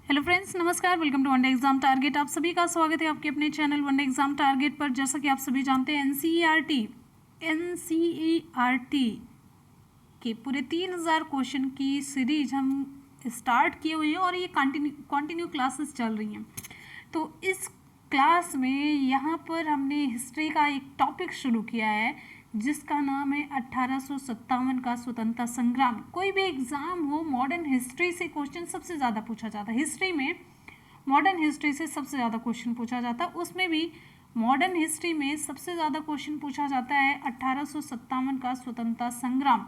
Hello friends, नमस्कार। Welcome to one day exam target. आप सभी का स्वागत है आपके अपने चैनल वनडे एग्जाम टारगेट पर। जैसा कि आप सभी जानते हैं, एनसीईआरटी के पूरे 3000 क्वेश्चन की सीरीज हम स्टार्ट किए हुए हैं और ये कंटिन्यू क्लासेस चल रही हैं। तो इस क्लास में यहाँ पर हमने हिस्ट्री का एक टॉपिक शुरू किया है जिसका नाम है 1857 का स्वतंत्रता संग्राम। कोई भी एग्ज़ाम हो, मॉडर्न हिस्ट्री से क्वेश्चन सबसे ज़्यादा पूछा जाता है। हिस्ट्री में मॉडर्न हिस्ट्री से सबसे ज़्यादा क्वेश्चन पूछा जाता है। उसमें भी मॉडर्न हिस्ट्री में सबसे ज़्यादा क्वेश्चन पूछा जाता है 1857 का स्वतंत्रता संग्राम।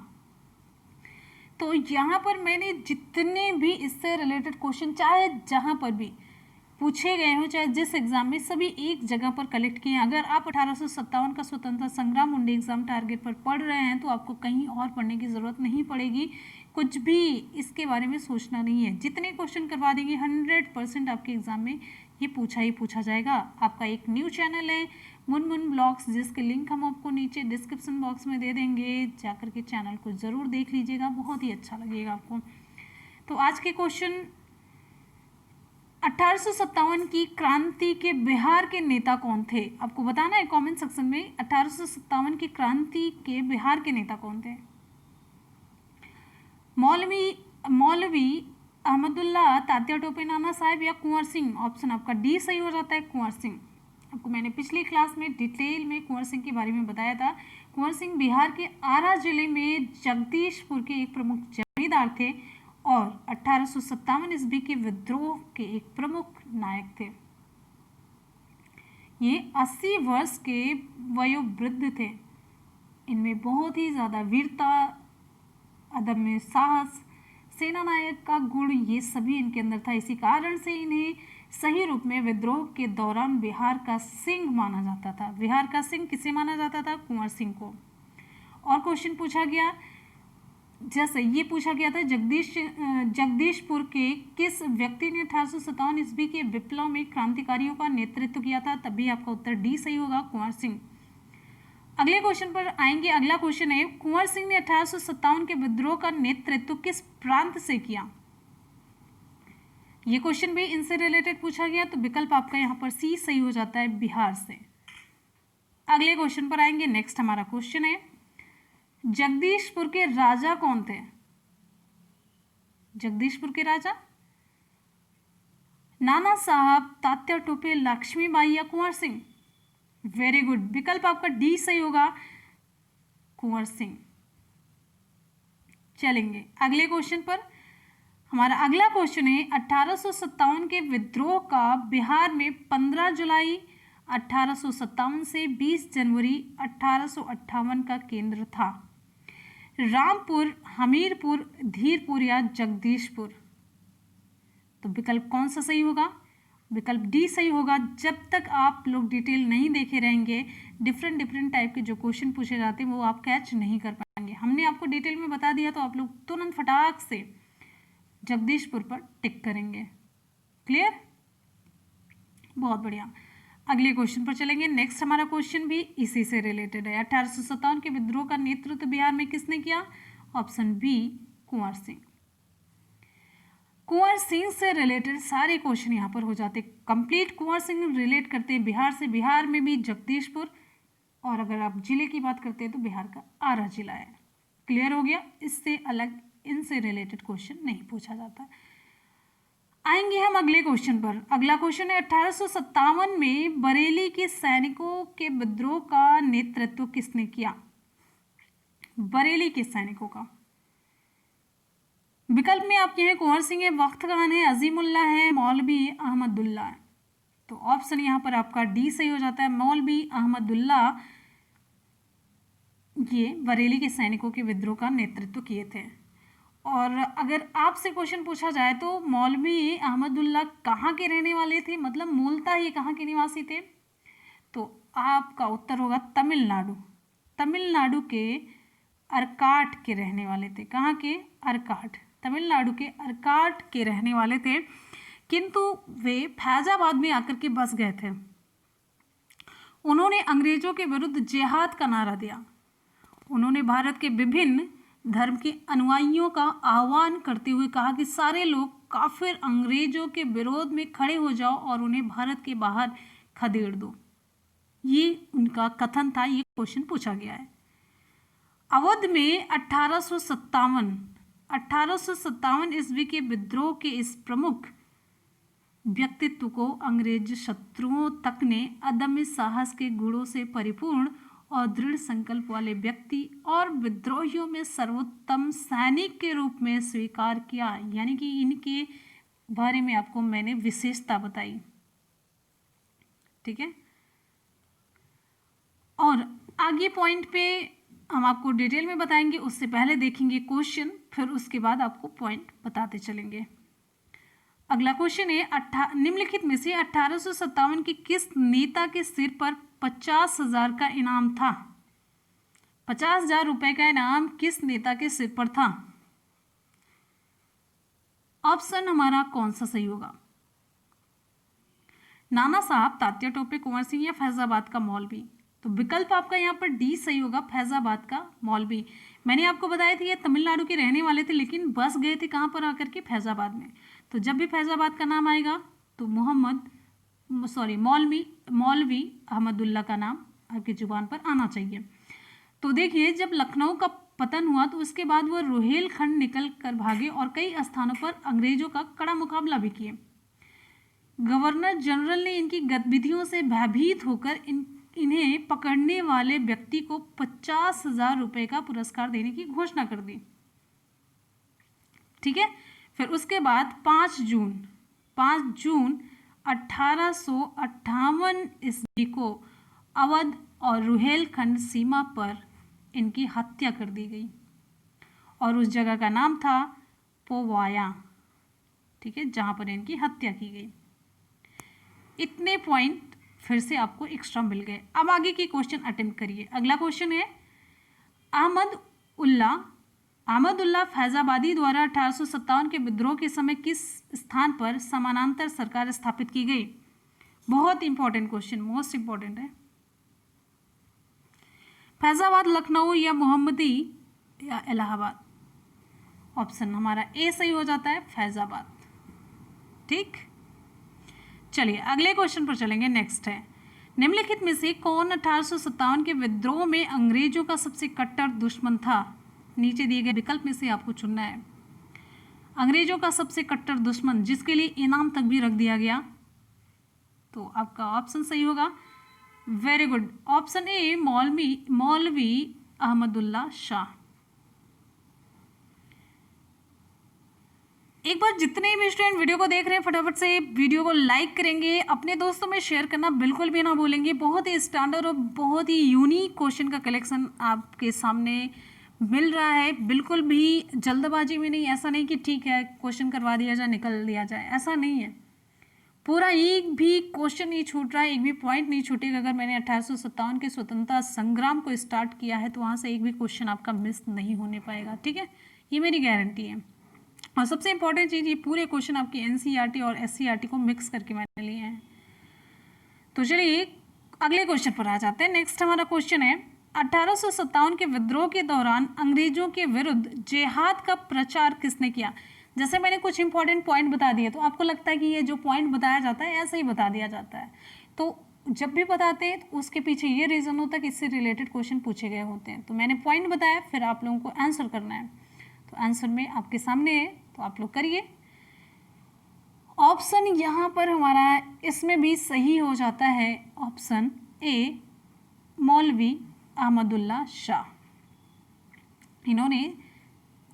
तो यहाँ पर मैंने जितने भी इससे रिलेटेड क्वेश्चन चाहे जहाँ पर भी पूछे गए हों, चाहे जिस एग्जाम में, सभी एक जगह पर कलेक्ट किए हैं। अगर आप 1857 का स्वतंत्रता संग्राम वनडे एग्जाम टारगेट पर पढ़ रहे हैं तो आपको कहीं और पढ़ने की ज़रूरत नहीं पड़ेगी। कुछ भी इसके बारे में सोचना नहीं है। जितने क्वेश्चन करवा देंगे 100% आपके एग्जाम में ये पूछा ही पूछा जाएगा। आपका एक न्यू चैनल है मुनमुन ब्लॉग्स, जिसके लिंक हम आपको नीचे डिस्क्रिप्शन बॉक्स में दे देंगे। जाकर के चैनल को ज़रूर देख लीजिएगा, बहुत ही अच्छा लगेगा आपको। तो आज के क्वेश्चन, 1857 की क्रांति के बिहार के नेता कौन थे? आपको बताना है कमेंट सेक्शन में 1857 की क्रांति के बिहार के नेता कौन थे। मौलवी अहमदुल्ला, तात्या टोपे, नाना साहेब या कुंवर सिंह? ऑप्शन आपका डी सही हो जाता है, कुंवर सिंह। आपको मैंने पिछली क्लास में डिटेल में कुंवर सिंह के बारे में बताया था। कुंवर सिंह बिहार के आरा जिले में जगदीशपुर के एक प्रमुख जमींदार थे और 1857 ईस्वी के विद्रोह के एक प्रमुख नायक थे। ये 80 वर्ष के वयोवृद्ध थे। इनमें बहुत ही ज़्यादा वीरता, अदम्य साहस, सेना नायक का गुण, ये सभी इनके अंदर था। इसी कारण से इन्हें सही रूप में विद्रोह के दौरान बिहार का सिंह माना जाता था। बिहार का सिंह किसे माना जाता था? कुंवर सिंह को। और क्वेश्चन पूछा गया, जैसे ये पूछा गया था, जगदीशपुर के किस व्यक्ति ने 1857 ईस्वी के विप्लव में क्रांतिकारियों का नेतृत्व किया था? तभी आपका उत्तर डी सही होगा, कुंवर सिंह। अगले क्वेश्चन पर आएंगे। अगला क्वेश्चन है, कुंवर सिंह ने 1857 के विद्रोह का नेतृत्व किस प्रांत से किया? ये क्वेश्चन भी इनसे रिलेटेड पूछा गया, तो विकल्प आपका यहाँ पर सी सही हो जाता है, बिहार से। अगले क्वेश्चन पर आएंगे। नेक्स्ट हमारा क्वेश्चन है, जगदीशपुर के राजा कौन थे? जगदीशपुर के राजा नाना साहब, तात्या टोपे, लक्ष्मीबाई या कुंवर सिंह? वेरी गुड, विकल्प आपका डी सही होगा, कुंवर सिंह। चलेंगे अगले क्वेश्चन पर। हमारा अगला क्वेश्चन है, 1857 के विद्रोह का बिहार में 15 जुलाई 1857 से 20 जनवरी 1858 का केंद्र था। रामपुर, हमीरपुर, धीरपुर या जगदीशपुर? तो विकल्प कौन सा सही होगा? विकल्प डी सही होगा। जब तक आप लोग डिटेल नहीं देखे रहेंगे, डिफरेंट टाइप के जो क्वेश्चन पूछे जाते हैं वो आप कैच नहीं कर पाएंगे। हमने आपको डिटेल में बता दिया तो आप लोग तुरंत फटाक से जगदीशपुर पर टिक करेंगे। क्लियर? बहुत बढ़िया। अगले क्वेश्चन पर चलेंगे। नेक्स्ट हमारा क्वेश्चन भी इसी से रिलेटेड है। 1857 के विद्रोह का नेतृत्व बिहार में किसने किया? Option B, Kunwar Singh. कुंवर सिंह से रिलेटेड सारे क्वेश्चन यहाँ पर हो जाते कंप्लीट। कुंवर सिंह रिलेट करते हैं बिहार से। बिहार में भी जगदीशपुर, और अगर आप जिले की बात करते हैं तो बिहार का आरा जिला है। क्लियर हो गया? इससे अलग इनसे रिलेटेड क्वेश्चन नहीं पूछा जाता। आएंगे हम अगले क्वेश्चन पर। अगला क्वेश्चन है, 1857 में बरेली के सैनिकों के विद्रोह का नेतृत्व किसने किया? बरेली के सैनिकों का विकल्प में आपके हैं कुंवर सिंह है, वक्त खान है, अजीमुल्ला है, मौलवी अहमदुल्ला है। तो ऑप्शन यहाँ पर आपका डी सही हो जाता है, मौलवी अहमदुल्ला। ये बरेली के सैनिकों के विद्रोह का नेतृत्व किए थे। और अगर आपसे क्वेश्चन पूछा जाए तो मौलवी अहमदुल्ला कहाँ के रहने वाले थे, मतलब मूलतः ये कहाँ के निवासी थे? तो आपका उत्तर होगा तमिलनाडु। तमिलनाडु के अरकाट के रहने वाले थे। कहाँ के? अरकाट। तमिलनाडु के अरकाट के रहने वाले थे, किंतु वे फैजाबाद में आकर के बस गए थे। उन्होंने अंग्रेजों के विरुद्ध जिहाद का नारा दिया। उन्होंने भारत के विभिन्न धर्म के अनुयायियों का आह्वान करते हुए कहा कि सारे लोग काफिर अंग्रेजों के विरोध में खड़े हो जाओ और उन्हें भारत के बाहर खदेड़ दो। ये उनका कथन था, ये क्वेश्चन पूछा गया है। अवध में 1857 ईस्वी के विद्रोह के इस प्रमुख व्यक्तित्व को अंग्रेज शत्रुओं तक ने अदम्य साहस के गुणों से परिपूर्ण और दृढ़ संकल्प वाले व्यक्ति और विद्रोहियों में सर्वोत्तम सैनिक के रूप में स्वीकार किया। यानी कि इनके बारे में आपको मैंने विशेषता बताई, ठीक है। और आगे पॉइंट पे हम आपको डिटेल में बताएंगे, उससे पहले देखेंगे क्वेश्चन, फिर उसके बाद आपको पॉइंट बताते चलेंगे। अगला क्वेश्चन है, निम्नलिखित में से 1857 के किस नेता के सिर पर 50,000 का इनाम था? 50,000 रुपए का इनाम किस नेता के सिर पर था? ऑप्शन हमारा कौन सा सही होगा? नाना साहब, तात्या टोपे, कुंवर सिंह या फैजाबाद का मौलवी? तो विकल्प आपका यहाँ पर डी सही होगा, फैजाबाद का मौलवी। मैंने आपको बताया था ये तमिलनाडु के रहने वाले थे, लेकिन बस गए थे कहाँ पर आकर के? फैजाबाद में। तो जब भी फैजाबाद का नाम आएगा तो मौलवी अहमदुल्ला का नाम आपकी जुबान पर आना चाहिए। तो देखिए, जब लखनऊ का पतन हुआ तो उसके बाद वह रोहेलखंड निकल कर भागे और कई स्थानों पर अंग्रेजों का कड़ा मुकाबला भी किए। गवर्नर जनरल ने इनकी गतिविधियों से भयभीत होकर इन्हें पकड़ने वाले व्यक्ति को 50,000 रुपए का पुरस्कार देने की घोषणा कर दी, ठीक है। फिर उसके बाद 5 जून 1858 ईस्वी को अवध और रुहेलखंड सीमा पर इनकी हत्या कर दी गई और उस जगह का नाम था पोवाया, ठीक है, जहां पर इनकी हत्या की गई। इतने पॉइंट फिर से आपको एक्स्ट्रा मिल गए। अब आगे की क्वेश्चन अटेम्प्ट करिए। अगला क्वेश्चन है, अहमदुल्ला फैजाबादी द्वारा 1857 के विद्रोह के समय किस स्थान पर समानांतर सरकार स्थापित की गई? बहुत इंपॉर्टेंट क्वेश्चन, मोस्ट इंपॉर्टेंट है। फैजाबाद, लखनऊ या मोहम्मदी या इलाहाबाद? ऑप्शन हमारा ए सही हो जाता है, फैजाबाद, ठीक। चलिए अगले क्वेश्चन पर चलेंगे। नेक्स्ट है, निम्नलिखित में से कौन 1857 के विद्रोह में अंग्रेजों का सबसे कट्टर दुश्मन था? नीचे दिए गए विकल्प में से आपको चुनना है। अंग्रेजों का सबसे कट्टर दुश्मन जिसके लिए इनाम तक भी रख दिया गया, तो आपका ऑप्शन सही होगा, वेरी गुड, ऑप्शन ए, मौलवी अहमदुल्ला शाह। एक बार जितने भी स्टूडेंट वीडियो को देख रहे हैं फटाफट से वीडियो को लाइक करेंगे, अपने दोस्तों में शेयर करना बिल्कुल भी ना भूलेंगे। बहुत ही स्टैंडर्ड और बहुत ही यूनिक क्वेश्चन का कलेक्शन आपके सामने मिल रहा है। बिल्कुल भी जल्दबाजी में नहीं, ऐसा नहीं कि ठीक है क्वेश्चन करवा दिया जाए निकल लिया जाए, ऐसा नहीं है। पूरा एक भी क्वेश्चन नहीं छूट रहा है, एक भी पॉइंट नहीं छूटेगा। अगर मैंने 1857 के स्वतंत्रता संग्राम को स्टार्ट किया है तो वहाँ से एक भी क्वेश्चन आपका मिस नहीं होने पाएगा, ठीक है, ये मेरी गारंटी है। और सबसे इंपॉर्टेंट चीज़, ये पूरे क्वेश्चन आपके एनसीईआरटी और एससीईआरटी को मिक्स करके मैंने लिए हैं। तो चलिए अगले क्वेश्चन पर आ जाते हैं। नेक्स्ट हमारा क्वेश्चन है, 1857 के विद्रोह के दौरान अंग्रेजों के विरुद्ध जिहाद का प्रचार किसने किया? जैसे मैंने कुछ इंपॉर्टेंट पॉइंट बता दिए, तो आपको लगता है कि ये जो पॉइंट बताया जाता है ऐसे ही बता दिया जाता है। तो जब भी बताते हैं तो उसके पीछे ये रीज़न होता है कि इससे रिलेटेड क्वेश्चन पूछे गए होते हैं। तो मैंने पॉइंट बताया, फिर आप लोगों को आंसर करना है। तो आंसर में आपके सामने है, तो आप लोग करिए। ऑप्शन यहाँ पर हमारा इसमें भी सही हो जाता है, ऑप्शन ए, मौलवी अहमदुल्ला शाह। इन्होंने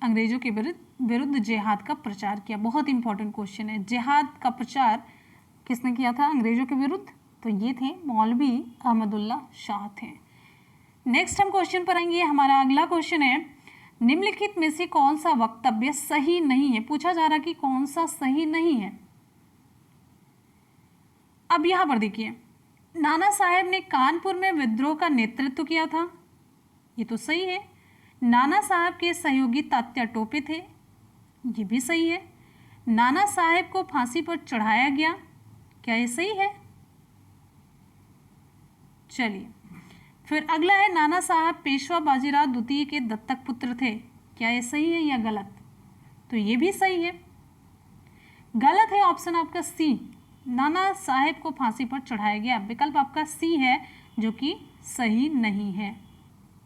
अंग्रेजों के विरुद्ध जिहाद का प्रचार किया। बहुत इंपॉर्टेंट क्वेश्चन है, जिहाद का प्रचार किसने किया था अंग्रेजों के विरुद्ध? तो ये थे मौलवी अहमदुल्ला शाह थे। नेक्स्ट हम क्वेश्चन पर आएंगे। हमारा अगला क्वेश्चन है, निम्नलिखित में से कौन सा वक्तव्य सही नहीं है? पूछा जा रहा कि कौन सा सही नहीं है। अब यहां पर देखिए, नाना साहेब ने कानपुर में विद्रोह का नेतृत्व किया था, ये तो सही है। नाना साहब के सहयोगी तात्या टोपे थे, ये भी सही है। नाना साहेब को फांसी पर चढ़ाया गया, क्या ये सही है? चलिए फिर अगला है, नाना साहब पेशवा बाजीराव द्वितीय के दत्तक पुत्र थे, क्या ये सही है या गलत? तो ये भी सही है। गलत है ऑप्शन आपका सी, नाना साहेब को फांसी पर चढ़ाया गया। विकल्प आपका सी है जो कि सही नहीं है।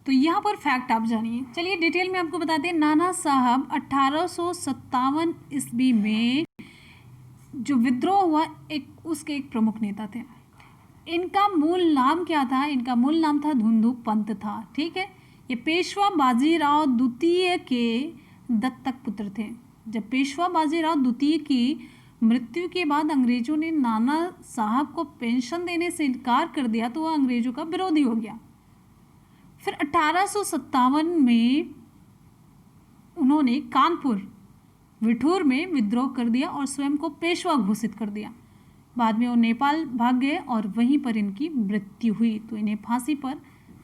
तो यहाँ पर फैक्ट आप जानिए। चलिए डिटेल में आपको बताते हैं। नाना साहब 1857 ईस्वी में जो विद्रोह हुआ उसके एक प्रमुख नेता थे। इनका मूल नाम क्या था? इनका मूल नाम था धुंधु पंत था। ठीक है, ये पेशवा बाजीराव द्वितीय के दत्तक पुत्र थे। जब पेशवा बाजीराव द्वितीय की मृत्यु के बाद अंग्रेजों ने नाना साहब को पेंशन देने से इनकार कर दिया तो वह अंग्रेजों का विरोधी हो गया। फिर 1857 में उन्होंने कानपुर विठूर में विद्रोह कर दिया और स्वयं को पेशवा घोषित कर दिया। बाद में वो नेपाल भाग गए और वहीं पर इनकी मृत्यु हुई, तो इन्हें फांसी पर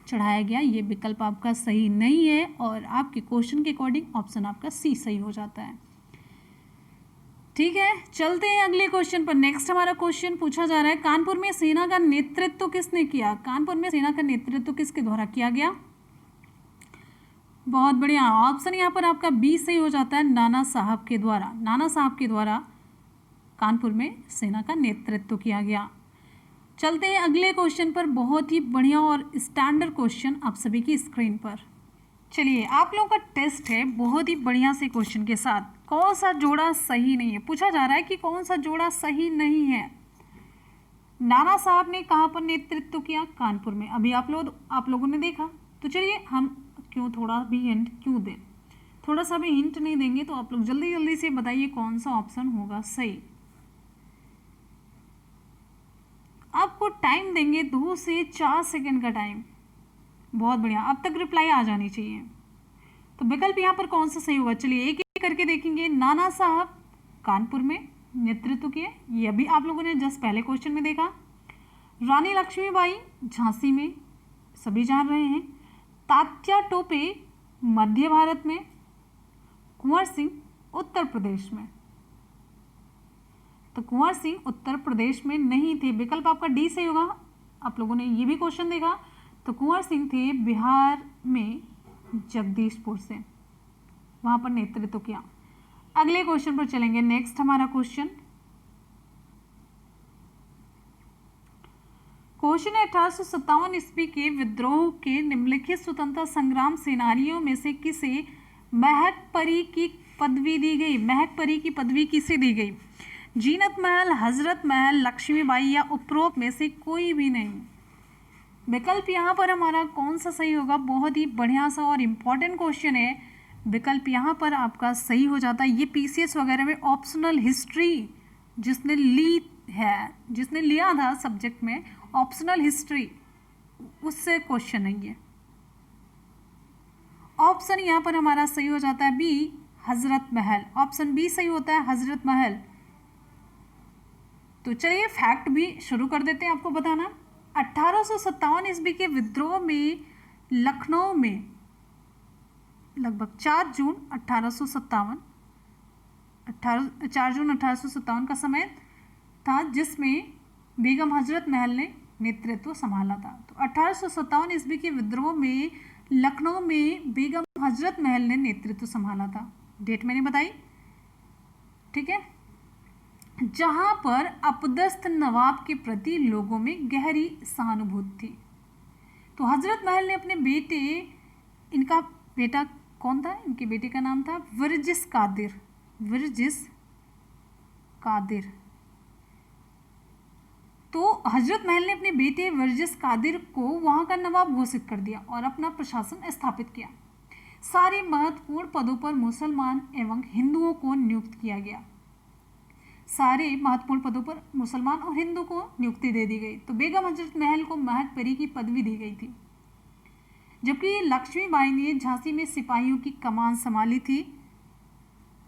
चढ़ाया गया। ये विकल्प आपका सही नहीं है और आपके क्वेश्चन के अकॉर्डिंग ऑप्शन आपका सी सही हो जाता है। ठीक है, चलते हैं अगले क्वेश्चन पर। नेक्स्ट हमारा क्वेश्चन पूछा जा रहा है, कानपुर में सेना का नेतृत्व किसने किया? कानपुर में सेना का नेतृत्व किसके द्वारा किया गया? बहुत बढ़िया, ऑप्शन यहाँ पर आपका बी सही हो जाता है, नाना साहब के द्वारा। नाना साहब के द्वारा कानपुर में सेना का नेतृत्व किया गया। चलते हैं अगले क्वेश्चन पर। बहुत ही बढ़िया और स्टैंडर्ड क्वेश्चन आप सभी की स्क्रीन पर। चलिए, आप लोगों का टेस्ट है बहुत ही बढ़िया से क्वेश्चन के साथ। कौन सा जोड़ा सही नहीं है? पूछा जा रहा है कि कौन सा जोड़ा सही नहीं है। नाना साहब ने कहाँ पर नेतृत्व किया? कानपुर में। अभी आप लोगों ने देखा। तो चलिए, हम क्यों थोड़ा भी हिंट क्यों दें? थोड़ा सा भी हिंट नहीं देंगे तो आप लोग जल्दी जल्दी से बताइए कौन सा ऑप्शन होगा सही। आपको टाइम देंगे 2 से 4 सेकंड का टाइम। बहुत बढ़िया, अब तक रिप्लाई आ जानी चाहिए। तो विकल्प यहाँ पर कौन सा सही होगा? चलिए एक एक करके देखेंगे। नाना साहब कानपुर में नेतृत्व किए, ये अभी आप लोगों ने जस्ट पहले क्वेश्चन में देखा। रानी लक्ष्मीबाई झांसी में, सभी जान रहे हैं। तात्या टोपे मध्य भारत में। कुंवर सिंह उत्तर प्रदेश में। तो कुंवर सिंह उत्तर प्रदेश में नहीं थे, विकल्प आपका डी सही होगा। आप लोगों ने ये भी क्वेश्चन देखा। तो कुंवर सिंह थे बिहार में जगदीशपुर से, वहां पर नेतृत्व किया। अगले क्वेश्चन पर चलेंगे। नेक्स्ट हमारा क्वेश्चन है 1857 ईस्वी के विद्रोह के निम्नलिखित स्वतंत्रता संग्राम सेनानियों में से किसे महक परी की पदवी दी गई? महक परी की पदवी किसे दी गई? जीनत महल, हजरत महल, लक्ष्मीबाई या उपरोक्त में से कोई भी नहीं। विकल्प यहाँ पर हमारा कौन सा सही होगा? बहुत ही बढ़िया सा और इम्पॉर्टेंट क्वेश्चन है। विकल्प यहाँ पर आपका सही हो जाता है। ये पीसीएस वगैरह में ऑप्शनल हिस्ट्री जिसने लिया था सब्जेक्ट में ऑप्शनल हिस्ट्री, उससे क्वेश्चन है ये। ऑप्शन यहाँ पर हमारा सही हो जाता है B, Hazrat Mahal. Option B सही होता है, हजरत महल। तो चलिए फैक्ट भी शुरू कर देते हैं आपको बताना। 1857 ईस्वी के विद्रोह में लखनऊ में लगभग 4 जून 1857 का समय था, जिसमें बेगम हजरत महल ने नेतृत्व संभाला था। तो 1857 ईस्वी के विद्रोह में लखनऊ में बेगम हजरत महल ने नेतृत्व संभाला था। डेट मैंने बताई, ठीक है। जहां पर अपदस्थ नवाब के प्रति लोगों में गहरी सहानुभूति थी। तो हजरत महल ने अपने बेटे, इनका बेटा कौन था? इनके बेटे का नाम था वर्जिस कादिर। तो हजरत महल ने अपने बेटे वर्जिस कादिर को वहां का नवाब घोषित कर दिया और अपना प्रशासन स्थापित किया। सारे महत्वपूर्ण पदों पर मुसलमान एवं हिंदुओं को नियुक्त किया गया। सारे महत्वपूर्ण पदों पर मुसलमान और हिंदू को नियुक्ति दे दी गई। तो बेगम हजरत महल को महक परी की पदवी दी गई थी, जबकि लक्ष्मीबाई ने झांसी में सिपाहियों की कमान संभाली थी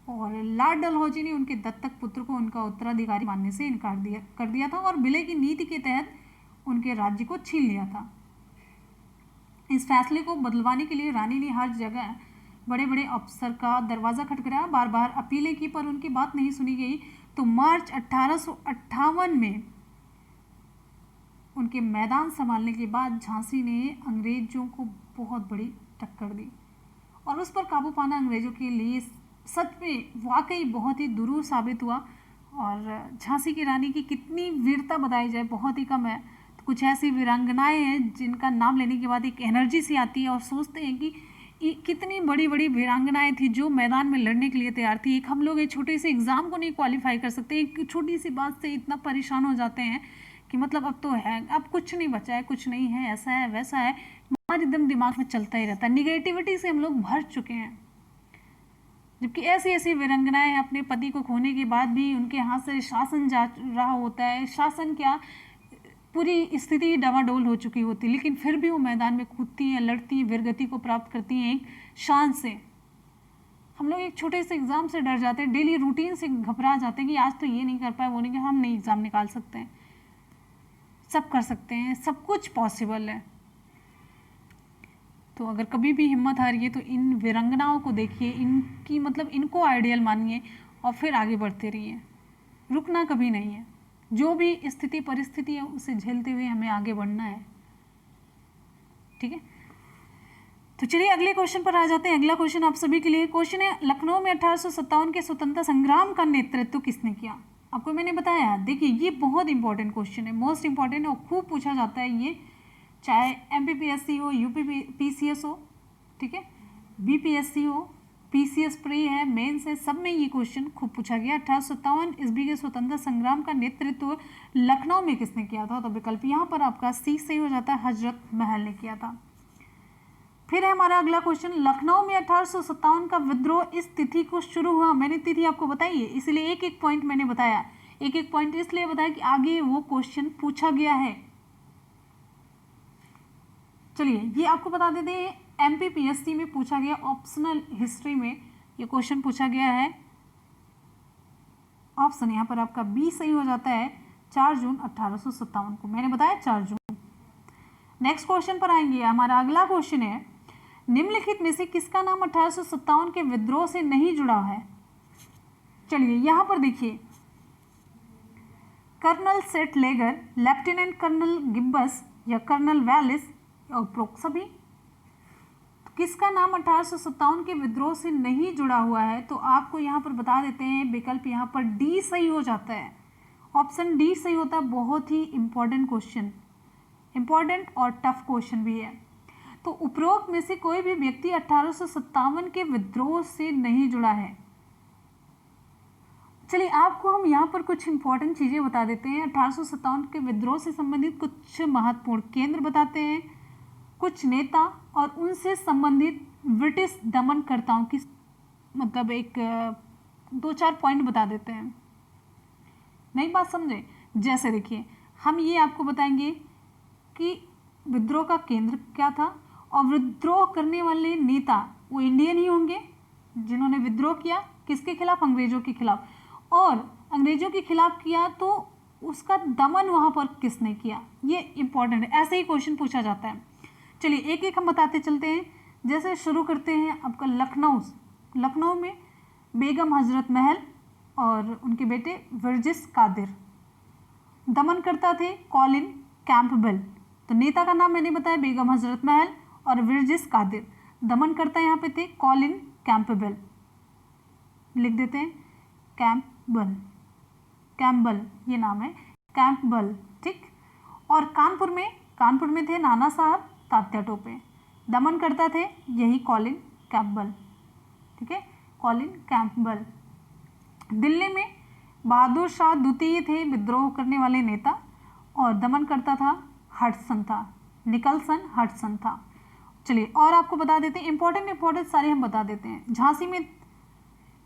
और लॉर्ड डलहौजी ने उनके दत्तक पुत्र को उनका उत्तराधिकारी मानने से इनकार कर दिया था और विलय की नीति के तहत उनके राज्य को छीन लिया था। इस फैसले को बदलवाने के लिए रानी ने हर जगह बड़े बड़े अफसर का दरवाज़ा खटखटाया, बार बार अपीलें की, पर उनकी बात नहीं सुनी गई। तो मार्च 1858 में उनके मैदान संभालने के बाद झांसी ने अंग्रेजों को बहुत बड़ी टक्कर दी और उस पर काबू पाना अंग्रेजों के लिए सच में वाकई बहुत ही दुरूह साबित हुआ और झांसी की रानी की कितनी वीरता बताई जाए बहुत ही कम है। तो कुछ ऐसी वीरांगनाएं हैं जिनका नाम लेने के बाद एक एनर्जी सी आती है और सोचते हैं कि कितनी बड़ी बड़ी वीरांगनाएं थी जो मैदान में लड़ने के लिए तैयार थी। एक हम लोग एक छोटे से एग्ज़ाम को नहीं क्वालिफाई कर सकते, एक छोटी सी बात से इतना परेशान हो जाते हैं कि मतलब अब तो है, अब कुछ नहीं बचा है, कुछ नहीं है, ऐसा है वैसा है, हमारे एकदम दिमाग में चलता ही रहता है। निगेटिविटी से हम लोग भर चुके हैं। जबकि ऐसी ऐसी वीरांगनाएं अपने पति को खोने के बाद भी उनके हाथ से शासन जा रहा होता है, शासन क्या पूरी स्थिति डवाडोल हो चुकी होती, लेकिन फिर भी वो मैदान में कूदती हैं, लड़ती हैं, वीरगति को प्राप्त करती हैं एक शान से। हम लोग एक छोटे से एग्ज़ाम से डर जाते हैं, डेली रूटीन से घबरा जाते हैं कि आज तो ये नहीं कर पाए, वो नहीं, हम नहीं एग्ज़ाम निकाल सकते हैं, सब कर सकते हैं, सब कुछ पॉसिबल है। तो अगर कभी भी हिम्मत हारिए तो इन वीरांगनाओं को देखिए, इनकी मतलब इनको आइडियल मानिए और फिर आगे बढ़ते रहिए। रुकना कभी नहीं है, जो भी स्थिति परिस्थिति है उसे झेलते हुए हमें आगे बढ़ना है। ठीक है, तो चलिए अगले क्वेश्चन पर आ जाते हैं। अगला क्वेश्चन आप सभी के लिए क्वेश्चन है, लखनऊ में 1857 के स्वतंत्रता संग्राम का नेतृत्व किसने किया? आपको मैंने बताया, देखिए ये बहुत इंपॉर्टेंट क्वेश्चन है, मोस्ट इंपॉर्टेंट और खूब पूछा जाता है ये, चाहे MPPSC हो, UPPCS हो, ठीक है, BPSC हो, PCS प्री है, मेंस है, सब में ये क्वेश्चन खूब पूछा गया। 1857 ईस्वी के स्वतंत्रता संग्राम का नेतृत्व लखनऊ में किसने किया था? तो विकल्प यहाँ पर आपका सी सही हो जाता है, हजरत महल ने किया था। फिर है हमारा अगला क्वेश्चन, लखनऊ में 1857 का विद्रोह इस तिथि को शुरू हुआ। मैंने तिथि आपको बताई है, इसलिए एक एक पॉइंट मैंने बताया, एक एक पॉइंट इसलिए बताया कि आगे वो क्वेश्चन पूछा गया है। चलिए ये आपको बता देते हैं, MPPSC में पूछा गया, ऑप्शनल हिस्ट्री में ये क्वेश्चन पूछा गया है। ऑप्शन यहाँ पर आपका बी सही हो जाता है, 4 जून 1857 को, मैंने बताया 4 जून। नेक्स्ट क्वेश्चन पर आएंगे, हमारा अगला क्वेश्चन है, निम्नलिखित में से किसका नाम 1857 के विद्रोह से नहीं जुड़ा है? चलिए यहाँ पर देखिए, colonel set लेगर, lieutenant colonel Gibbs या कर्नल वैलिस और प्रोक्सबी, तो किसका नाम 1857 के विद्रोह से नहीं जुड़ा हुआ है? तो आपको यहाँ पर बता देते हैं, विकल्प यहाँ पर डी सही हो जाता है, ऑप्शन डी सही होता है। बहुत ही इंपॉर्टेंट क्वेश्चन, इंपॉर्टेंट और टफ क्वेश्चन भी है। तो उपरोक्त में से कोई भी व्यक्ति 1857 के विद्रोह से नहीं जुड़ा है। चलिए आपको हम यहाँ पर कुछ इंपॉर्टेंट चीज़ें बता देते हैं। 1857 के विद्रोह से संबंधित कुछ महत्वपूर्ण केंद्र बताते हैं, कुछ नेता और उनसे संबंधित ब्रिटिश दमनकर्ताओं की मतलब एक 2-4 पॉइंट बता देते हैं। नई बात समझे, जैसे देखिए हम ये आपको बताएंगे कि विद्रोह का केंद्र क्या था और विद्रोह करने वाले नेता वो इंडियन ही होंगे जिन्होंने विद्रोह किया, किसके खिलाफ? अंग्रेजों के खिलाफ। और अंग्रेजों के खिलाफ किया तो उसका दमन वहाँ पर किसने किया, ये इंपॉर्टेंट है, ऐसे ही क्वेश्चन पूछा जाता है। चलिए एक एक हम बताते चलते हैं। जैसे शुरू करते हैं आपका लखनऊ में बेगम हजरत महल और उनके बेटे वर्जिस कादिर, दमन करता थे कॉलिन कैंपबेल। तो नेता का नाम मैंने बताया बेगम हजरत महल और वर्जिस कादिर, दमन करता यहाँ पे थे कॉलिन कैंपबेल, लिख देते हैं कैम्पबेल ये नाम है, कैंपबेल, ठीक। और कानपुर में थे नाना साहब तात्या टोपे, दमन करता थे यही कॉलिन कैंपबेल, ठीक है, कॉलिन कैंपबेल। दिल्ली में बहादुर शाह द्वितीय थे विद्रोह करने वाले नेता और दमन करता था हडसन था, निकलसन हडसन था। चलिए और आपको बता देते हैं, इंपॉर्टेंट सारे हम बता देते हैं।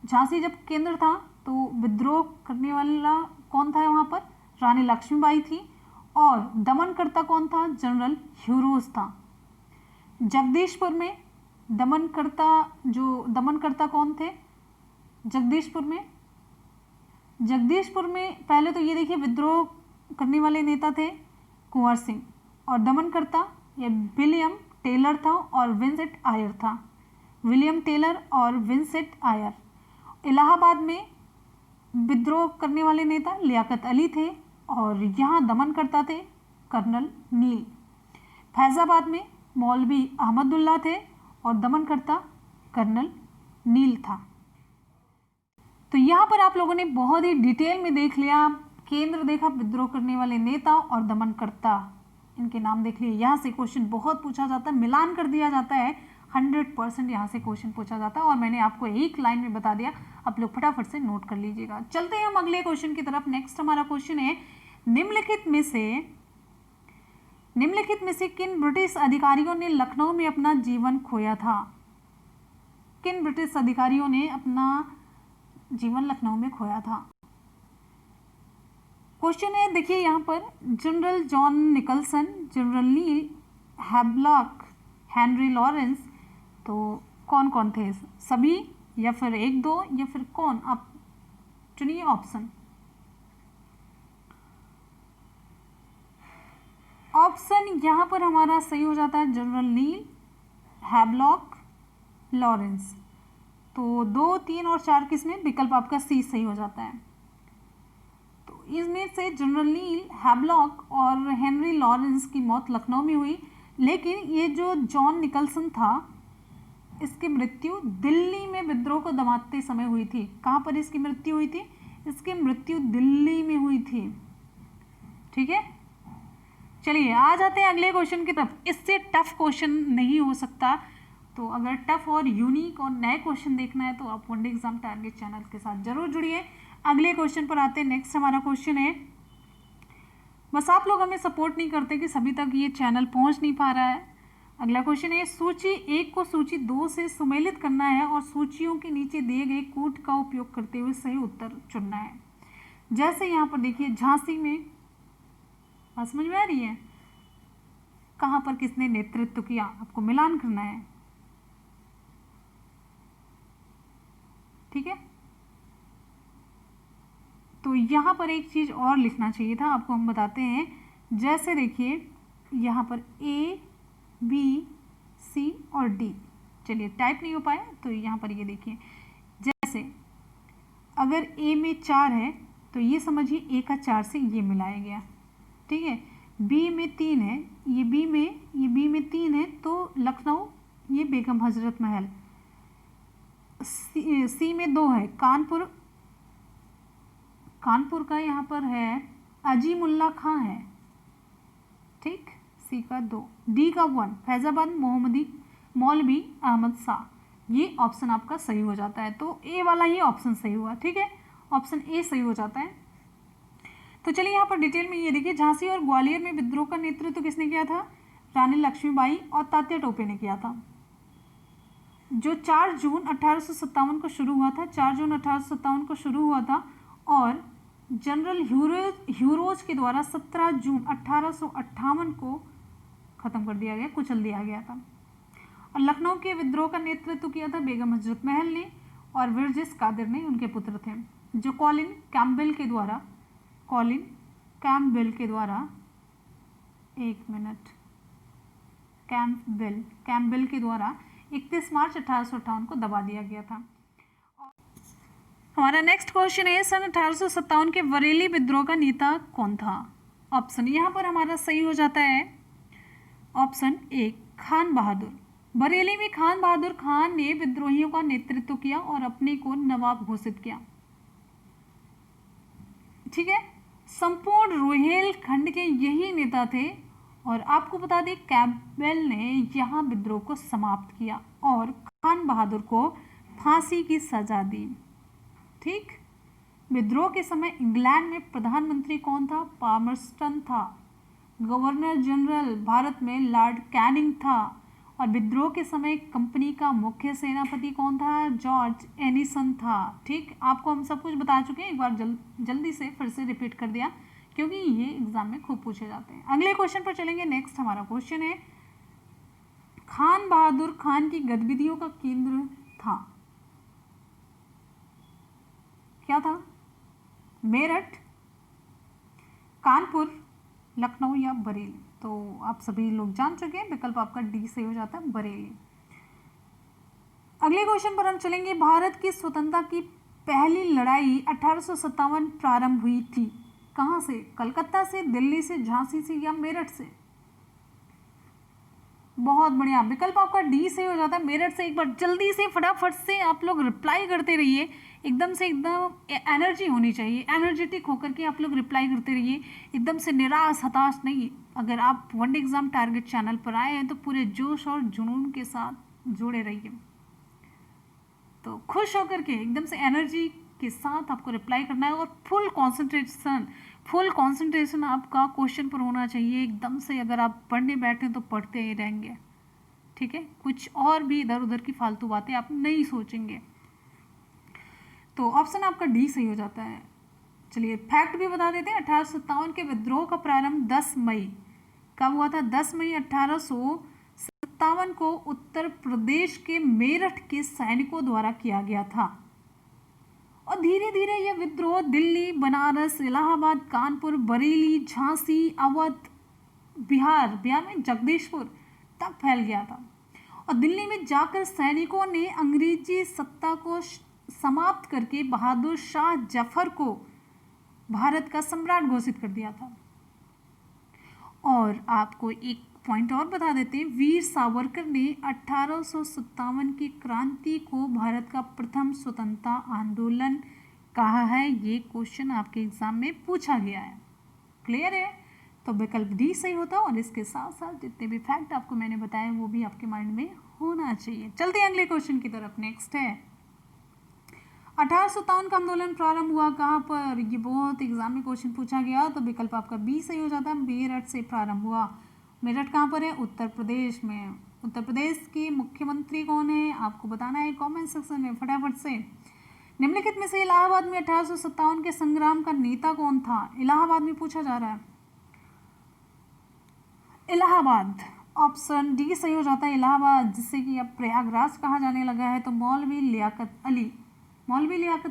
झांसी जब केंद्र था तो विद्रोह करने वाला कौन था वहाँ पर? रानी लक्ष्मीबाई थी। और दमनकर्ता कौन था? जनरल ह्यूरोज था। जगदीशपुर में दमनकर्ता कौन थे? जगदीशपुर में पहले तो ये देखिए विद्रोह करने वाले नेता थे कुंवर सिंह और दमनकर्ता ये विलियम टेलर था और विंसेंट आयर था, विलियम टेलर और विंसेंट आयर। इलाहाबाद में विद्रोह करने वाले नेता लियाकत अली थे और यहाँ दमन करता थे कर्नल नील। फैज़ाबाद में मौलवी अहमदुल्ला थे और दमन करता कर्नल नील था। तो यहाँ पर आप लोगों ने बहुत ही डिटेल में देख लिया, केंद्र देखा, विद्रोह करने वाले नेता और दमनकर्ता, इनके नाम देख लिए। यहाँ से क्वेश्चन बहुत पूछा जाता है, मिलान कर दिया जाता है, 100% यहाँ से क्वेश्चन पूछा जाता है, और मैंने आपको एक लाइन में बता दिया, आप लोग फटाफट से नोट कर लीजिएगा। चलते हैं हम अगले क्वेश्चन की तरफ। नेक्स्ट हमारा क्वेश्चन है, निम्नलिखित में से किन ब्रिटिश अधिकारियों ने लखनऊ में अपना जीवन खोया था? किन ब्रिटिश अधिकारियों ने अपना जीवन लखनऊ में खोया था? क्वेश्चन है, देखिए यहाँ पर, जनरल जॉन निकलसन, जनरल नील, हैवलॉक, हेनरी लॉरेंस। तो कौन कौन थे? सभी, या फिर एक दो, या फिर कौन? आप चुनिए ऑप्शन। ऑप्शन यहाँ पर हमारा सही हो जाता है जनरल नील, हैवलॉक, लॉरेंस। तो 2, 3 और 4 किसमें? विकल्प आपका सी सही हो जाता है। तो इसमें से जनरल नील, हैवलॉक और हेनरी लॉरेंस की मौत लखनऊ में हुई, लेकिन ये जो जॉन निकलसन था, इसकी मृत्यु दिल्ली में विद्रोह को दमाते समय हुई थी। कहाँ पर इसकी मृत्यु हुई थी? इसकी मृत्यु दिल्ली में हुई थी। ठीक है, चलिए आ जाते हैं अगले क्वेश्चन की तरफ। इससे टफ क्वेश्चन नहीं हो सकता, तो अगर टफ और यूनिक और नए क्वेश्चन देखना है तो आप वनडे एग्जाम टारगेट चैनल के साथ जरूर जुड़िए। अगले क्वेश्चन पर आते हैं। नेक्स्ट हमारा क्वेश्चन है, बस आप लोग हमें सपोर्ट नहीं करते कि सभी तक ये चैनल पहुंच नहीं पा रहा है। अगला क्वेश्चन है, सूची 1 को सूची 2 से सुमेलित करना है और सूचियों के नीचे दिए गए कूट का उपयोग करते हुए सही उत्तर चुनना है। जैसे यहाँ पर देखिए, झांसी में, बात समझ में आ रही है, कहाँ पर किसने नेतृत्व किया, आपको मिलान करना है। ठीक है, तो यहाँ पर एक चीज और लिखना चाहिए था, आपको हम बताते हैं। जैसे देखिए यहाँ पर A, B, C और D, चलिए टाइप नहीं हो पाए तो यहाँ पर ये देखिए, जैसे अगर A में 4 है तो ये समझिए A का 4 से ये मिलाया गया। ठीक है, B में 3 है, ये B में 3 है, तो लखनऊ, ये बेगम हजरत महल। C में 2 है, कानपुर का यहाँ पर है अजीमुल्ला खां है। ठीक, C का 2, D का 1 फैजाबाद मौलवी अहमद शाह। ये ऑप्शन आपका सही हो जाता है, तो A वाला ही ऑप्शन सही हुआ। ठीक है, ऑप्शन A सही हो जाता है। तो चलिए यहाँ पर डिटेल में ये देखिए, झांसी और ग्वालियर में विद्रोह का नेतृत्व किसने किया था? रानी लक्ष्मीबाई और तात्या टोपे ने किया था। जो 4 जून 1857 को शुरू हुआ था, 4 जून 1857 को शुरू हुआ था, और जनरल ह्यूरोज के द्वारा 17 जून 1858 को खत्म कर दिया गया, कुचल दिया गया था। और लखनऊ के विद्रोह का नेतृत्व किया था बेगम हजरत महल ने, और विरजिस कादिर ने उनके पुत्र थे, जो कॉलिन कैम्पबेल के द्वारा, कैम्पबेल के द्वारा 31 मार्च 1858 को दबा दिया गया था। हमारा नेक्स्ट क्वेश्चन है, सन 1857 के बरेली विद्रोह का नेता कौन था? ऑप्शन यहाँ पर हमारा सही हो जाता है ऑप्शन ए, खान बहादुर। बरेली में खान बहादुर खान ने विद्रोहियों का नेतृत्व किया और अपने को नवाब घोषित किया। ठीक है, संपूर्ण रोहेलखंड के यही नेता थे, और आपको बता दें कैम्पबेल ने यहाँ विद्रोह को समाप्त किया और खान बहादुर को फांसी की सजा दी। ठीक, विद्रोह के समय इंग्लैंड में प्रधानमंत्री कौन था? पामर्स्टन था। गवर्नर जनरल भारत में लॉर्ड कैनिंग था, और विद्रोह के समय कंपनी का मुख्य सेनापति कौन था? जॉर्ज एनिसन था। ठीक, आपको हम सब कुछ बता चुके हैं, एक बार जल्दी से फिर से रिपीट कर दिया, क्योंकि ये एग्जाम में खूब पूछे जाते हैं। अगले क्वेश्चन पर चलेंगे। नेक्स्ट हमारा क्वेश्चन है, खान बहादुर खान की गतिविधियों का केंद्र था, क्या था? मेरठ, कानपुर, लखनऊ या बरेली? तो आप सभी लोग जान चुके हैं, विकल्प आपका डी सही हो जाता है, बरेली। अगले क्वेश्चन पर हम चलेंगे, भारत की स्वतंत्रता की पहली लड़ाई 1857 प्रारंभ हुई थी, कहाँ से? कलकत्ता से, दिल्ली से, झांसी से या मेरठ से? बहुत बढ़िया, विकल्प आपका डी सही हो जाता है, मेरठ से। एक बार जल्दी से फटाफट से आप लोग रिप्लाई करते रहिए, एकदम से एकदम एनर्जी होनी चाहिए, एनर्जेटिक होकर के आप लोग रिप्लाई करते रहिए, एकदम से निराश हताश नहीं। अगर आप वनडे एग्ज़ाम टारगेट चैनल पर आए हैं तो पूरे जोश और जुनून के साथ जुड़े रहिए। तो खुश होकर के एकदम से एनर्जी के साथ आपको रिप्लाई करना है और फुल कंसंट्रेशन आपका क्वेश्चन पर होना चाहिए। एकदम से अगर आप पढ़ने बैठे तो पढ़ते ही रहेंगे, ठीक है, कुछ और भी इधर उधर की फालतू बातें आप नहीं सोचेंगे। तो ऑप्शन आपका डी सही हो जाता है। चलिए फैक्ट भी बता देते हैं। 1857 के विद्रोह का प्रारंभ 10 मई कब हुआ था? 10 मई 1857 को उत्तर प्रदेश के मेरठ के सैनिकों द्वारा किया गया था और धीरे धीरे यह विद्रोह दिल्ली, बनारस, इलाहाबाद, कानपुर, बरेली, झांसी, अवध, बिहार में जगदीशपुर तक फैल गया था और दिल्ली में जाकर सैनिकों ने अंग्रेजी सत्ता को समाप्त करके बहादुर शाह जफर को भारत का सम्राट घोषित कर दिया था। और आपको एक पॉइंट और बता देते हैं, वीर सावरकर ने 1857 की क्रांति को भारत का प्रथम स्वतंत्रता आंदोलन कहा है। ये क्वेश्चन आपके एग्जाम में पूछा गया है। क्लियर है? तो विकल्प डी सही होता है और इसके साथ साथ जितने भी फैक्ट आपको मैंने बताए वो भी आपके माइंड में होना चाहिए। चलते हैं अगले क्वेश्चन की तरफ। नेक्स्ट है 1857 का आंदोलन प्रारंभ हुआ कहाँ पर? ये बहुत एग्जाम में क्वेश्चन पूछा गया, तो विकल्प आपका बी सही हो जाता है। मेरठ से प्रारंभ हुआ। मेरठ कहाँ पर है? उत्तर प्रदेश में। उत्तर प्रदेश के मुख्यमंत्री कौन है आपको बताना है कमेंट सेक्शन में फटाफट से। निम्नलिखित में से इलाहाबाद में 1857 के संग्राम का नेता कौन था? इलाहाबाद में पूछा जा रहा है। इलाहाबाद ऑप्शन डी सही हो जाता है। इलाहाबाद जिससे कि अब प्रयागराज कहा जाने लगा है, तो मौलवी लियाकत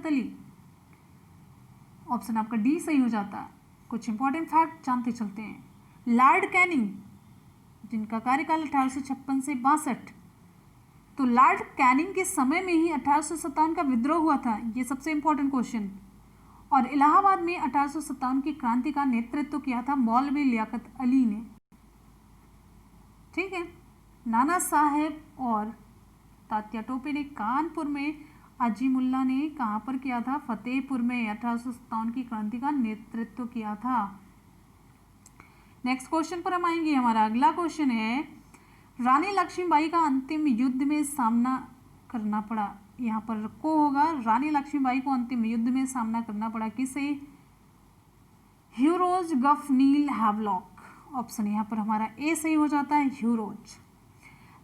अली ऑप्शन आपका डी सही हो जाता है। कुछ इंपॉर्टेंट फैक्ट जानते चलते हैं। लॉर्ड कैनिंग जिनका कार्यकाल 1856 से 62, तो लॉर्ड कैनिंग के समय में ही 1857 का विद्रोह हुआ था। ये सबसे इंपॉर्टेंट क्वेश्चन। और इलाहाबाद में 1857 की क्रांति का नेतृत्व किया था मौलवी लियाकत अली ने। ठीक है, नाना साहेब और तात्या टोपे ने कानपुर में, अजीमुल्ला ने कहाँ पर किया था? फतेहपुर में 1857 की क्रांति का नेतृत्व किया था। नेक्स्ट क्वेश्चन पर हम आएंगे। हमारा अगला क्वेश्चन है रानी लक्ष्मीबाई का अंतिम युद्ध में सामना करना पड़ा। यहाँ पर को होगा, रानी लक्ष्मीबाई को अंतिम युद्ध में सामना करना पड़ा किसे? Hugh Rose गफनील Havelock. ऑप्शन यहाँ पर हमारा ए सही हो जाता है, ह्यूरोज।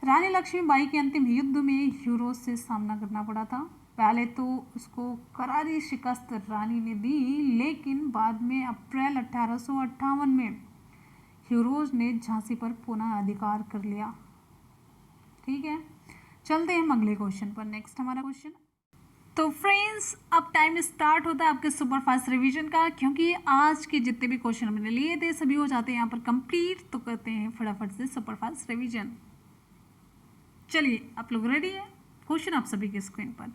रानी लक्ष्मीबाई के अंतिम युद्ध में ह्यूरोज से सामना करना पड़ा था। पहले तो उसको करारी शिकस्त रानी ने दी, लेकिन बाद में अप्रैल 1858 में ह्यूरोज ने झांसी पर पुनः अधिकार कर लिया। ठीक है, चलते हैं हम अगले क्वेश्चन पर। नेक्स्ट हमारा क्वेश्चन। तो फ्रेंड्स अब टाइम स्टार्ट होता है आपके सुपरफास्ट रिवीजन का, क्योंकि आज के जितने भी क्वेश्चन हमने लिए थे सभी हो जाते हैं यहाँ पर कंप्लीट। तो करते हैं फटाफट से सुपरफास्ट रिवीजन। चलिए आप लोग रेडी हैं? क्वेश्चन आप सभी के स्क्रीन पर।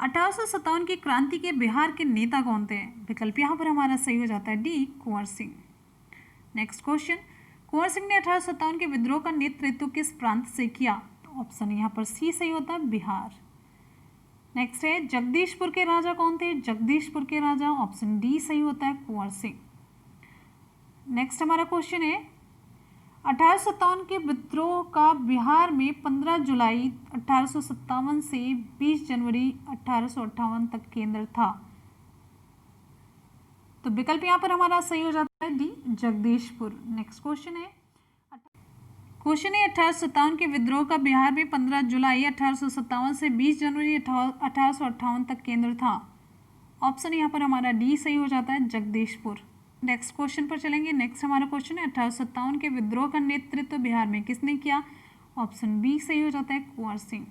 1857 की क्रांति के बिहार के नेता कौन थे? विकल्प यहाँ पर हमारा सही हो जाता है D, Kunwar Singh. Next question, Kunwar Singh ने 1857 के विद्रोह का नेतृत्व किस प्रांत से किया? तो ऑप्शन यहाँ पर सी सही होता है, बिहार। नेक्स्ट है जगदीशपुर के राजा कौन थे? जगदीशपुर के राजा ऑप्शन डी सही होता है, कुंवर सिंह। नेक्स्ट हमारा क्वेश्चन है 1857 के विद्रोह का बिहार में 15 जुलाई 1857 से 20 जनवरी 1858 तक केंद्र था। तो विकल्प यहाँ पर हमारा सही हो जाता है डी, जगदीशपुर। नेक्स्ट क्वेश्चन है 1857 के विद्रोह का बिहार में 15 जुलाई 1857 से 20 जनवरी 1858 तक केंद्र था। ऑप्शन यहाँ पर हमारा डी सही हो जाता है, जगदीशपुर। नेक्स्ट क्वेश्चन पर चलेंगे। नेक्स्ट हमारा क्वेश्चन है 1857 के विद्रोह का नेतृत्व बिहार में किसने किया? ऑप्शन बी सही हो जाता है, कुंवर सिंह।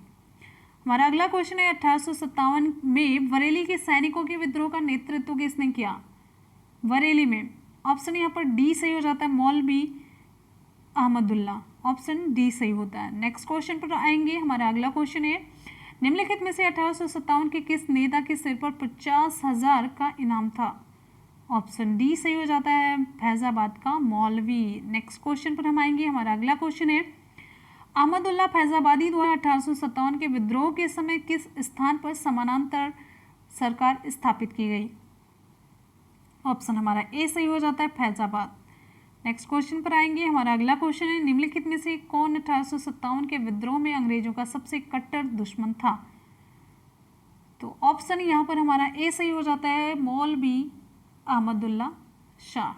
हमारा अगला क्वेश्चन है 1857 में बरेली के सैनिकों के विद्रोह का नेतृत्व किसने किया? बरेली में ऑप्शन यहाँ पर डी सही हो जाता है, मौलवी अहमदुल्ला। ऑप्शन डी सही होता है। नेक्स्ट क्वेश्चन पर आएंगे। हमारा अगला क्वेश्चन है निम्नलिखित में से 1857 के किस नेता के सिर पर 50,000 का इनाम था? ऑप्शन डी सही हो जाता है, फैजाबाद का मौलवी। नेक्स्ट क्वेश्चन पर हम आएंगे। हमारा अगला क्वेश्चन है अहमदुल्ला फैजाबादी द्वारा 1857 के विद्रोह के समय किस स्थान पर समानांतर सरकार स्थापित की गई? ऑप्शन हमारा ए सही हो जाता है, फैजाबाद। नेक्स्ट क्वेश्चन पर आएंगे। हमारा अगला क्वेश्चन है, निम्नलिखित में से कौन 1857 के विद्रोह में अंग्रेजों का सबसे कट्टर दुश्मन था? तो ऑप्शन यहाँ पर हमारा ए सही हो जाता है, मौलवी अहमदुल्ला शाह।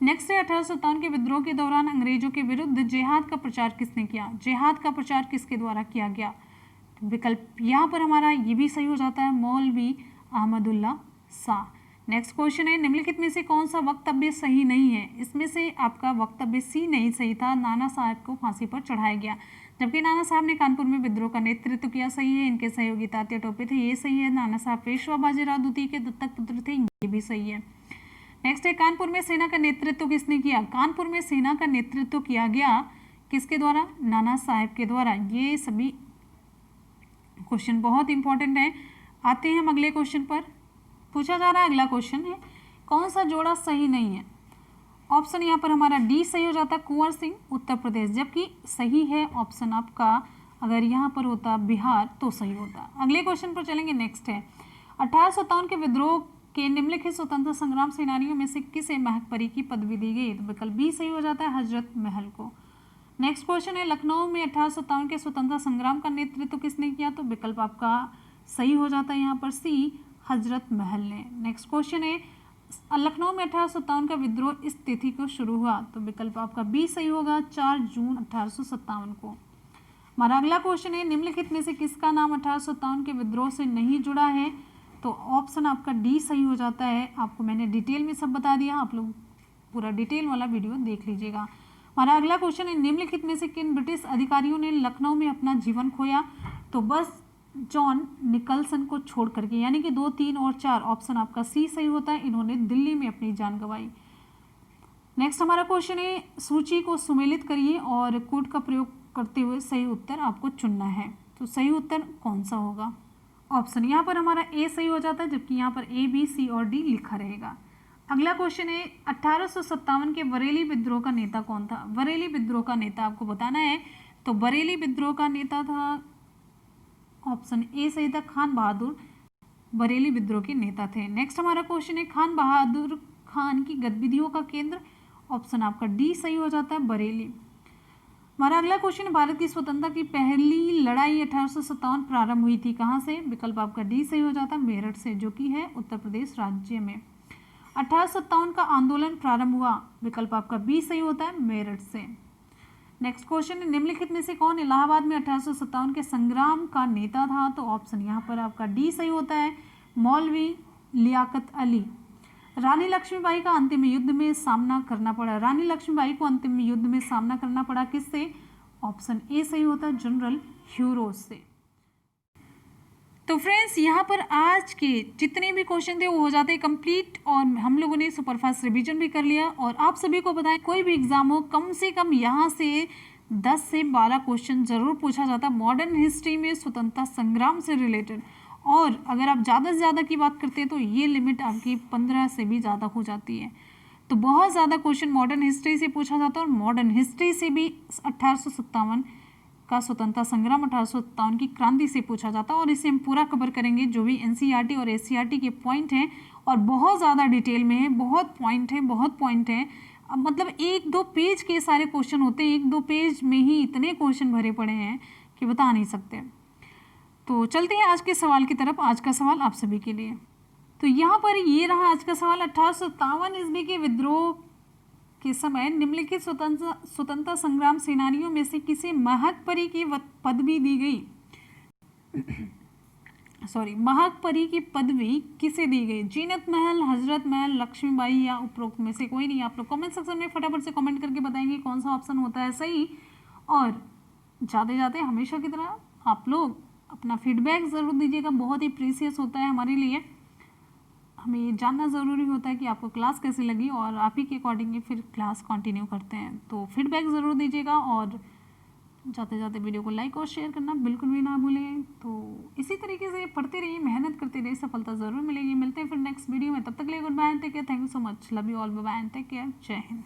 नेक्स्ट है, 1857 के विद्रोह के दौरान अंग्रेजों के विरुद्ध जिहाद का प्रचार किसने किया? जिहाद का प्रचार किसके द्वारा किया गया? तो विकल्प यहाँ पर हमारा ये भी सही हो जाता है, मौलवी अहमदुल्ला शाह। नेक्स्ट क्वेश्चन है, निम्नलिखित में से कौन सा वक्तव्य सही नहीं है? इसमें से आपका वक्तव्य सी नहीं सही था, नाना साहब को फांसी पर चढ़ाया गया। जबकि नाना साहब ने कानपुर में विद्रोह का नेतृत्व किया, सही है। इनके सहयोगी तात्या टोपे थे, ये सही है। नाना साहब पेशवा बाजीराव द्वितीय के दत्तक पुत्र थे, ये भी सही है। नेक्स्ट है, कानपुर में सेना का नेतृत्व किसने किया? कानपुर में सेना का नेतृत्व किया गया किसके द्वारा? नाना साहब के द्वारा। ये सभी क्वेश्चन बहुत इंपॉर्टेंट है। आते हैं हम अगले क्वेश्चन पर। पूछा जा रहा है, अगला क्वेश्चन है, कौन सा जोड़ा सही नहीं है? ऑप्शन यहाँ पर हमारा डी सही हो जाता है, कुंवर सिंह उत्तर प्रदेश। जबकि सही है ऑप्शन आपका, अगर यहाँ पर होता बिहार तो सही होता। अगले क्वेश्चन पर चलेंगे। नेक्स्ट है, 1857 के विद्रोह के निम्नलिखित स्वतंत्रता संग्राम सेनानियों में से किसे महकपरी की पदवी दी गई? तो विकल्प बी सही हो जाता है, हजरत महल को। नेक्स्ट क्वेश्चन है, लखनऊ में 1857 के स्वतंत्रता संग्राम का नेतृत्व किसने किया? तो विकल्प आपका सही हो जाता है यहाँ पर सी, हजरत महल ने। नेक्स्ट क्वेश्चन है, लखनऊ में 1857 का विद्रोह इस तिथि को शुरू हुआ? तो विकल्प आपका बी सही होगा, 4 जून 1857 को। हमारा अगला क्वेश्चन है, निम्नलिखित में से किसका नाम 1857 के विद्रोह से नहीं जुड़ा है? तो ऑप्शन आपका डी सही हो जाता है। आपको मैंने डिटेल में सब बता दिया, आप लोग पूरा डिटेल वाला वीडियो देख लीजिएगा। हमारा अगला क्वेश्चन है, निम्नलिखित में से किन ब्रिटिश अधिकारियों ने लखनऊ में अपना जीवन खोया? तो बस जॉन निकलसन को छोड़ करके, यानी कि 2, 3 और 4, ऑप्शन आपका सी सही होता है। इन्होंने दिल्ली में अपनी जान गंवाई। नेक्स्ट हमारा क्वेश्चन है, सूची को सुमेलित करिए और कोड का प्रयोग करते हुए सही उत्तर आपको चुनना है। तो सही उत्तर कौन सा होगा? ऑप्शन यहाँ पर हमारा ए सही हो जाता है, जबकि यहाँ पर ए, बी, सी और डी लिखा रहेगा। अगला क्वेश्चन है, 1857 के बरेली विद्रोह का नेता कौन था? बरेली विद्रोह का नेता आपको बताना है। तो बरेली विद्रोह का नेता था, ऑप्शन ए सही था, खान बहादुर बरेली विद्रोह के नेता थे। नेक्स्ट हमारा क्वेश्चन है, खान बहादुर खान की गतिविधियों का केंद्र? ऑप्शन आपका डी सही हो जाता है, बरेली। हमारा अगला क्वेश्चन, भारत की स्वतंत्रता की पहली लड़ाई 1857 प्रारंभ हुई थी कहाँ से? विकल्प आपका डी सही हो जाता है, मेरठ से, जो कि है उत्तर प्रदेश राज्य में। 1857 का आंदोलन प्रारंभ हुआ? विकल्प आपका बी सही होता है, मेरठ से। नेक्स्ट क्वेश्चन है, निम्नलिखित में से कौन इलाहाबाद में 1857 के संग्राम का नेता था? तो ऑप्शन यहाँ पर आपका डी सही होता है, मौलवी लियाकत अली। रानी लक्ष्मीबाई का अंतिम युद्ध में सामना करना पड़ा? रानी लक्ष्मीबाई को अंतिम युद्ध में सामना करना पड़ा किससे? ऑप्शन ए सही होता है, जनरल ह्यूरोज से। तो फ्रेंड्स, यहाँ पर आज के जितने भी क्वेश्चन थे वो हो जाते हैं कंप्लीट, और हम लोगों ने सुपरफास्ट रिवीजन भी कर लिया। और आप सभी को बताएं, कोई भी एग्जाम हो, कम से कम यहाँ से 10 से 12 क्वेश्चन जरूर पूछा जाता है मॉडर्न हिस्ट्री में स्वतंत्रता संग्राम से रिलेटेड। और अगर आप ज़्यादा से ज़्यादा की बात करते हैं तो ये लिमिट आपकी 15 से भी ज़्यादा हो जाती है। तो बहुत ज़्यादा क्वेश्चन मॉडर्न हिस्ट्री से पूछा जाता है, और मॉडर्न हिस्ट्री से भी 1857 का स्वतंत्रता संग्राम, 1857 की क्रांति से पूछा जाता है। और इसे हम पूरा कवर करेंगे, जो भी एनसीईआरटी और एससीईआरटी के पॉइंट हैं, और बहुत ज़्यादा डिटेल में है, बहुत पॉइंट हैं। मतलब 1-2 पेज के सारे क्वेश्चन होते हैं, 1-2 पेज में ही इतने क्वेश्चन भरे पड़े हैं कि बता नहीं सकते। तो चलते हैं आज के सवाल की तरफ। आज का सवाल आप सभी के लिए, तो यहाँ पर ये रहा आज का सवाल। 1857 ईस्वी के विद्रोह के समय निम्नलिखित स्वतंत्रता संग्राम सेनानियों में से किसे महकपरी की पदवी दी गई? महकपरी की पदवी किसे दी गई? जीनत महल, हजरत महल, लक्ष्मीबाई या उपरोक्त में से कोई नहीं? आप लोग कमेंट सेक्शन में फटाफट से कमेंट करके बताएंगे कौन सा ऑप्शन होता है सही। और जाते जाते हमेशा की तरह आप लोग अपना फीडबैक ज़रूर दीजिएगा, बहुत ही प्रीसियस होता है हमारे लिए। हमें ये जानना ज़रूरी होता है कि आपको क्लास कैसी लगी, और आप ही के अकॉर्डिंग फिर क्लास कंटिन्यू करते हैं। तो फीडबैक ज़रूर दीजिएगा, और जाते जाते वीडियो को लाइक और शेयर करना बिल्कुल भी ना भूलें। तो इसी तरीके से पढ़ते रहिए, मेहनत करते रहिए, सफलता ज़रूर मिलेगी। मिलते हैं फिर नेक्स्ट वीडियो में, तब तक के लिए good bye and take care. Thank you so much, love you all, bye bye and take care. जय हिंद।